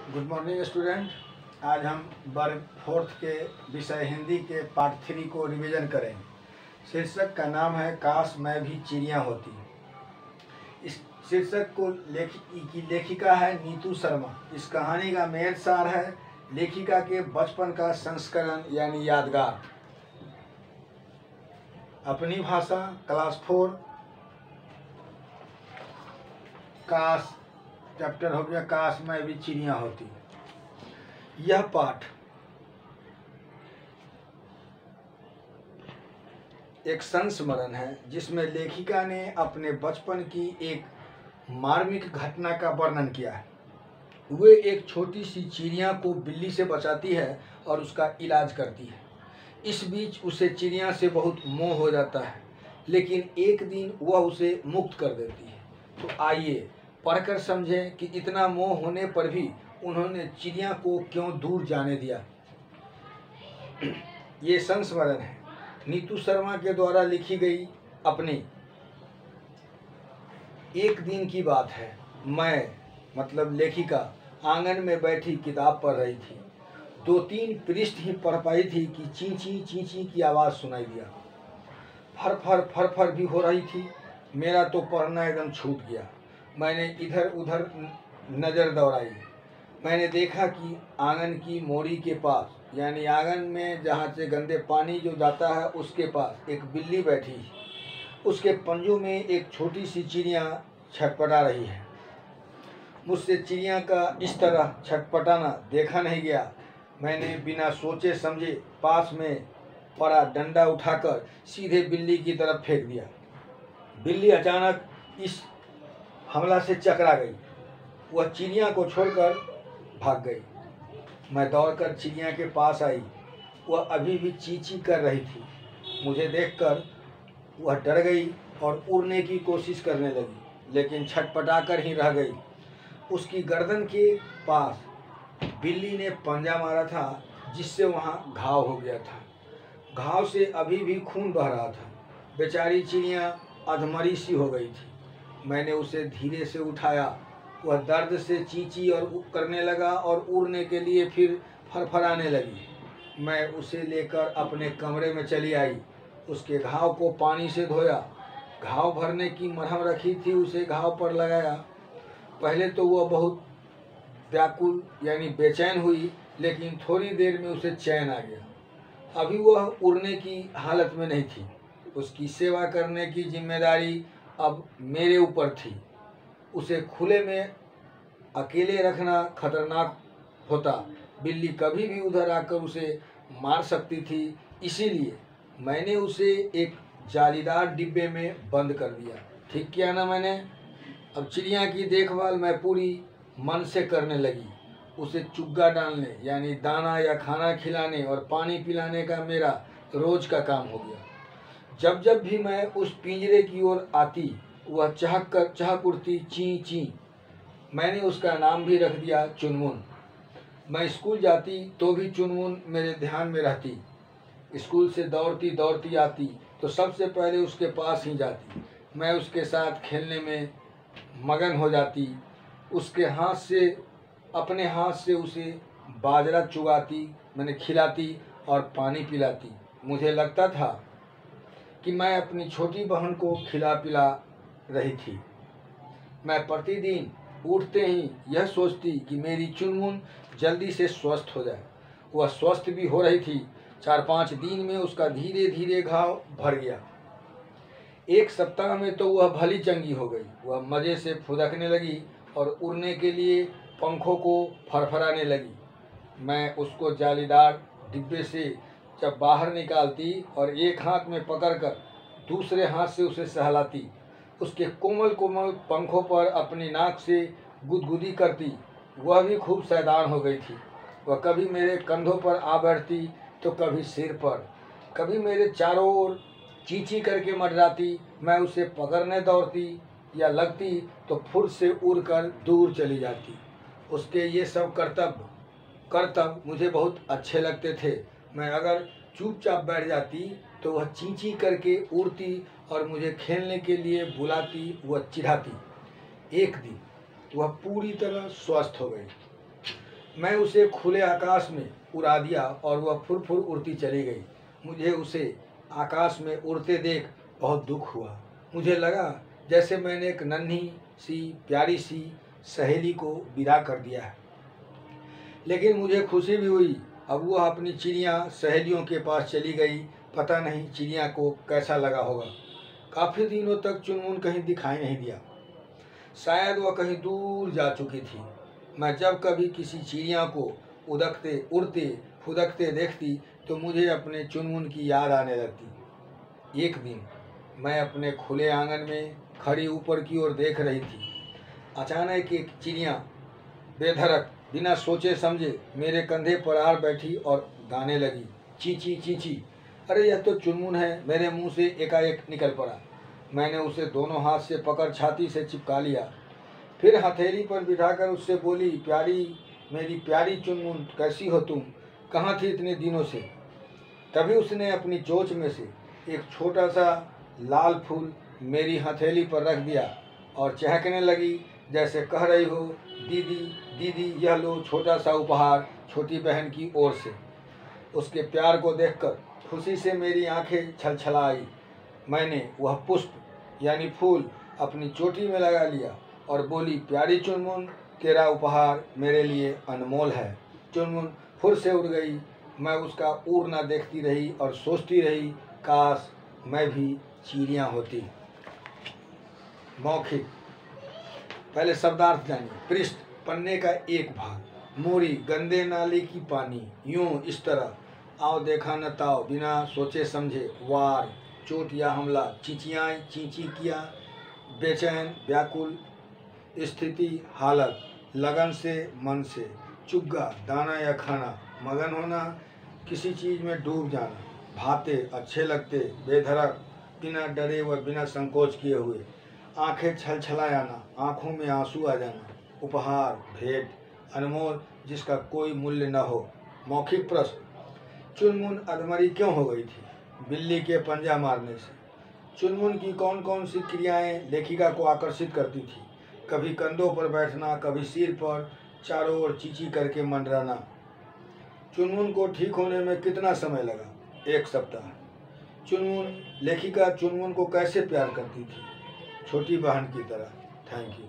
Good morning student. आज हम वर्ग 4th के विषय हिंदी के पार्ट 3 को रिवीजन करेंगे। शीर्षक का नाम है काश मैं भी चिड़िया होती। इस शीर्षक को लेखिका है नीतू शर्मा। इस कहानी का मेल सार है लेखिका के बचपन का संस्करण यानी यादगार। अपनी भाषा क्लास 4 काश चैप्टर हो गया काश मैं भी चिड़िया होती। यह पाठ एक संस्मरण है जिसमें लेखिका ने अपने बचपन की एक मार्मिक घटना का वर्णन किया है। वे एक छोटी सी चिड़िया को बिल्ली से बचाती है और उसका इलाज करती है। इस बीच उसे चिड़िया से बहुत मोह हो जाता है, लेकिन एक दिन वह उसे मुक्त कर देती है। तो आइए पढ़कर समझें कि इतना मोह होने पर भी उन्होंने चिड़िया को क्यों दूर जाने दिया। ये संस्मरण है नीतू शर्मा के द्वारा लिखी गई अपनी। एक दिन की बात है, मैं मतलब लेखिका आंगन में बैठी किताब पढ़ रही थी। 2-3 पृष्ठ ही पढ़ पाई थी कि चींची चींची की आवाज़ सुनाई दिया। फर फर भी हो रही थी। मेरा तो पढ़ना एकदम छूट गया। मैंने इधर उधर नज़र दौड़ाई। मैंने देखा कि आंगन की मोरी के पास यानी आंगन में जहाँ से गंदे पानी जो जाता है उसके पास एक बिल्ली बैठी है। उसके पंजों में एक छोटी सी चिड़िया छटपटा रही है। मुझसे चिड़िया का इस तरह छटपटाना देखा नहीं गया। मैंने बिना सोचे समझे पास में पड़ा डंडा उठाकर सीधे बिल्ली की तरफ फेंक दिया। बिल्ली अचानक इस हमला से चकरा गई। वह चिड़िया को छोड़कर भाग गई। मैं दौड़कर चिड़िया के पास आई। वह अभी भी चींची कर रही थी। मुझे देखकर वह डर गई और उड़ने की कोशिश करने लगी, लेकिन छटपटाकर ही रह गई। उसकी गर्दन के पास बिल्ली ने पंजा मारा था, जिससे वहाँ घाव हो गया था। घाव से अभी भी खून बह रहा था। बेचारी चिड़िया अधमरी सी हो गई थी। मैंने उसे धीरे से उठाया। वह दर्द से चींची और करने लगा और उड़ने के लिए फिर फरफराने लगी। मैं उसे लेकर अपने कमरे में चली आई। उसके घाव को पानी से धोया। घाव भरने की मरहम रखी थी, उसे घाव पर लगाया। पहले तो वह बहुत व्याकुल यानी बेचैन हुई, लेकिन थोड़ी देर में उसे चैन आ गया। अभी वह उड़ने की हालत में नहीं थी। उसकी सेवा करने की जिम्मेदारी अब मेरे ऊपर थी। उसे खुले में अकेले रखना खतरनाक होता। बिल्ली कभी भी उधर आकर उसे मार सकती थी। इसीलिए मैंने उसे एक जालीदार डिब्बे में बंद कर दिया। ठीक किया ना मैंने। अब चिड़िया की देखभाल मैं पूरी मन से करने लगी। उसे चुग्गा डालने यानी दाना या खाना खिलाने और पानी पिलाने का मेरा रोज का काम हो गया। जब जब भी मैं उस पिंजरे की ओर आती, वह चहक उठती ची ची। मैंने उसका नाम भी रख दिया चुनमुन। मैं स्कूल जाती तो भी चुनमुन मेरे ध्यान में रहती। स्कूल से दौड़ती दौड़ती आती तो सबसे पहले उसके पास ही जाती। मैं उसके साथ खेलने में मगन हो जाती। उसके हाथ से अपने हाथ से उसे बाजरा चुगाती, मैंने खिलाती और पानी पिलाती। मुझे लगता था कि मैं अपनी छोटी बहन को खिला पिला रही थी। मैं प्रतिदिन उठते ही यह सोचती कि मेरी चुनमुन जल्दी से स्वस्थ हो जाए। वह स्वस्थ भी हो रही थी। 4-5 दिन में उसका धीरे धीरे घाव भर गया। 1 सप्ताह में तो वह भली चंगी हो गई। वह मज़े से फुदकने लगी और उड़ने के लिए पंखों को फरफराने लगी। मैं उसको जालीदार डिब्बे से जब बाहर निकालती और एक हाथ में पकड़कर दूसरे हाथ से उसे सहलाती, उसके कोमल कोमल पंखों पर अपनी नाक से गुदगुदी करती, वह भी खूब सैदान हो गई थी। वह कभी मेरे कंधों पर आ बैठती तो कभी सिर पर, कभी मेरे चारों ओर चींची करके मंडराती। मैं उसे पकड़ने दौड़ती या लगती तो फुर्र से उड़कर दूर चली जाती। उसके ये सब करतब मुझे बहुत अच्छे लगते थे। मैं अगर चुपचाप बैठ जाती तो वह चींची करके उड़ती और मुझे खेलने के लिए बुलाती, वह चिढ़ाती। एक दिन वह पूरी तरह स्वस्थ हो गई। मैं उसे खुले आकाश में उड़ा दिया और वह फुर फुर उड़ती चली गई। मुझे उसे आकाश में उड़ते देख बहुत दुख हुआ। मुझे लगा जैसे मैंने एक नन्ही सी प्यारी सी सहेली को विदा कर दिया है। लेकिन मुझे खुशी भी हुई। अब वह अपनी चिड़िया सहेलियों के पास चली गई। पता नहीं चिड़िया को कैसा लगा होगा। काफ़ी दिनों तक चुनमुन कहीं दिखाई नहीं दिया। शायद वह कहीं दूर जा चुकी थी। मैं जब कभी किसी चिड़िया को उड़ते उड़ते फुदकते देखती तो मुझे अपने चुनमुन की याद आने लगती। एक दिन मैं अपने खुले आंगन में खड़ी ऊपर की ओर देख रही थी। अचानक एक चिड़िया बेधड़क बिना सोचे समझे मेरे कंधे पर आ बैठी और गाने लगी, चींची चींची। अरे यह तो चुनमुन है। मेरे मुंह से एकाएक निकल पड़ा। मैंने उसे दोनों हाथ से पकड़ छाती से चिपका लिया। फिर हथेली पर बिठाकर उससे बोली, प्यारी, मेरी प्यारी चुनमुन, कैसी हो तुम? कहाँ थी इतने दिनों से? तभी उसने अपनी चोंच में से एक छोटा सा लाल फूल मेरी हथेली पर रख दिया और चहकने लगी, जैसे कह रही हो, दीदी दीदी, यह लो छोटा सा उपहार छोटी बहन की ओर से। उसके प्यार को देखकर खुशी से मेरी आंखें छलछला आई। मैंने वह पुष्प यानी फूल अपनी चोटी में लगा लिया और बोली, प्यारी चुनमुन, तेरा उपहार मेरे लिए अनमोल है। चुनमुन फुर से उड़ गई। मैं उसका उड़ना देखती रही और सोचती रही, काश मैं भी चिड़िया होती। मौखिक। पहले शब्दार्थ जानिए। पृष्ठ, पन्ने का एक भाग। मोरी, गंदे नाले की पानी, यूं इस तरह, आओ देखा न ताओ, बिना सोचे समझे, वार, चोट या हमला, चिंचियाँ चींची किया, बेचैन व्याकुल स्थिति हालत, लगन से मन से, चुग्गा दाना या खाना, मगन होना किसी चीज़ में डूब जाना, भाते अच्छे लगते, बेधड़क बिना डरे व बिना संकोच किए हुए, आंखें छलछला आना, आंखों में आंसू आ जाना, उपहार भेंट अनमोल जिसका कोई मूल्य न हो। मौखिक प्रश्न, चुनमुन अधमरी क्यों हो गई थी? बिल्ली के पंजा मारने से। चुनमुन की कौन कौन सी क्रियाएं लेखिका को आकर्षित करती थी? कभी कंधों पर बैठना, कभी सिर पर, चारों ओर चींची करके मंडराना। चुनमुन को ठीक होने में कितना समय लगा? 1 सप्ताह। लेखिका चुनमुन को कैसे प्यार करती थी? छोटी बहन की तरह। Thank you.